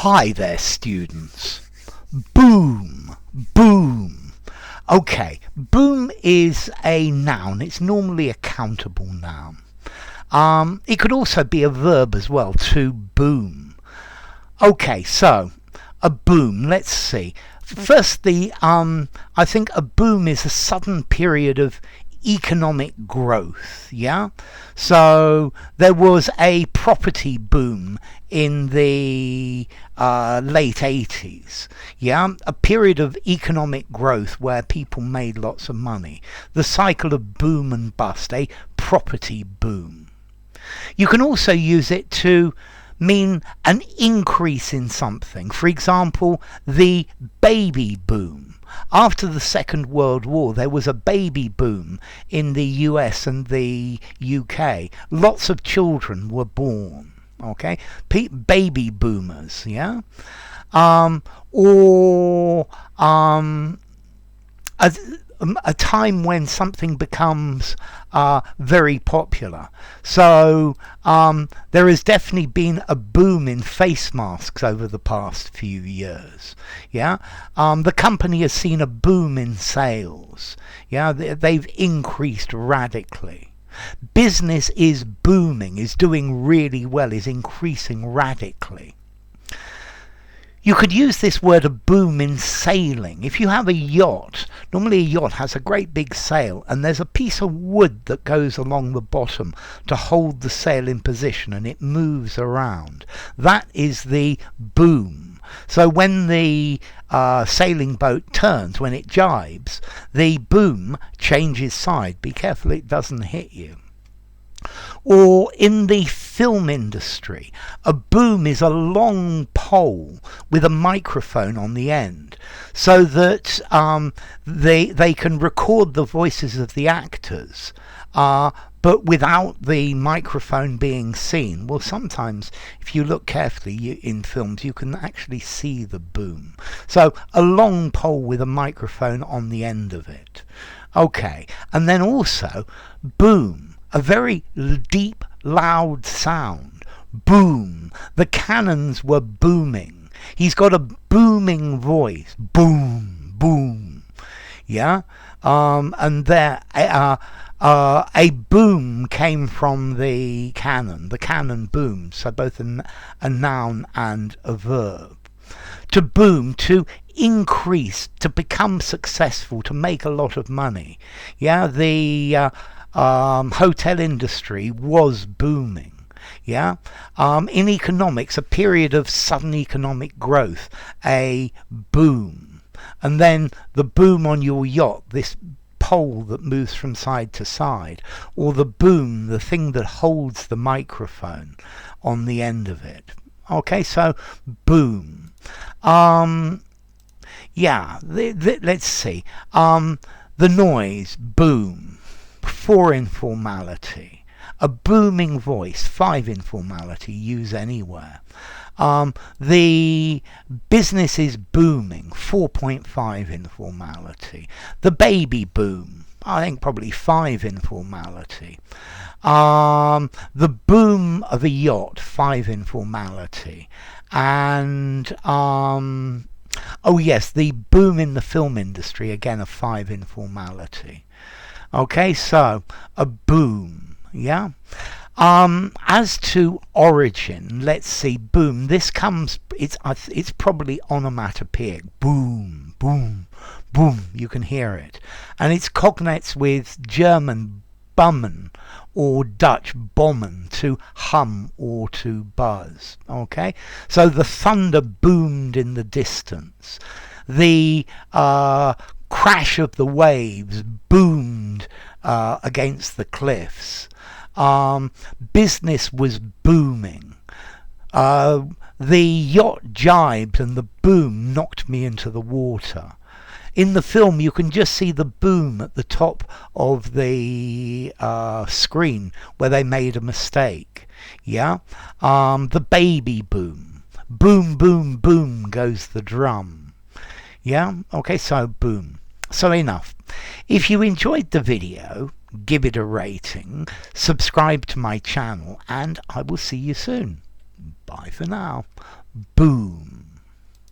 Hi there, students. Boom, boom. Okay, boom is a noun. It's normally a countable noun. It could also be a verb as well, to boom. Okay, so a boom, let's see. Firstly, I think a boom is a sudden period of economic growth, yeah? So there was a property boom in the late 80s, yeah? A period of economic growth where people made lots of money. The cycle of boom and bust, a property boom. You can also use it to mean an increase in something. For example, the baby boom. After the Second World War, there was a baby boom in the US and the UK. Lots of children were born. Okay, baby boomers. Yeah, or a time when something becomes very popular. So there has definitely been a boom in face masks over the past few years. Yeah, the company has seen a boom in sales. Yeah, they've increased radically. Business is booming, is doing really well, is increasing radically. You could use this word a boom in sailing. If you have a yacht, normally a yacht has a great big sail and there's a piece of wood that goes along the bottom to hold the sail in position and it moves around. That is the boom. So when the sailing boat turns, when it jibes, the boom changes side. Be careful it doesn't hit you. Or in the film industry, a boom is a long pole with a microphone on the end so that they can record the voices of the actors but without the microphone being seen. Well, sometimes if you look carefully in films you can actually see the boom. So a long pole with a microphone on the end of it. Okay, and then also boom, a very deep, loud sound. Boom. The cannons were booming. He's got a booming voice. Boom, boom. Yeah? And there, a boom came from the cannon. The cannon boomed. So both a noun and a verb. To boom, to increase, to become successful, to make a lot of money. Yeah? The hotel industry was booming. Yeah, in economics, a period of sudden economic growth, a boom, and then the boom on your yacht, this pole that moves from side to side, or the boom, the thing that holds the microphone on the end of it. Okay, so boom. Yeah, let's see. The noise, boom. 4 informality. A booming voice, 5 informality, use anywhere. The business is booming, 4.5 informality. The baby boom, I think probably 5 informality. The boom of a yacht, 5 informality. And oh yes, the boom in the film industry, again a 5 informality. Okay, so a boom, yeah. As to origin, let's see, boom. This comes, it's probably onomatopoeic. Boom, boom, boom. You can hear it, and it's cognates with German bummen or Dutch bommen, to hum or to buzz. Okay, so the thunder boomed in the distance. The crash of the waves boomed against the cliffs. Business was booming. The yacht jibed and the boom knocked me into the water. In the film you can just see the boom at the top of the screen where they made a mistake. Yeah, the baby boom. Boom, boom, boom goes the drum. Yeah, okay, so boom. So enough. If you enjoyed the video, give it a rating, subscribe to my channel, and I will see you soon. Bye for now. Boom.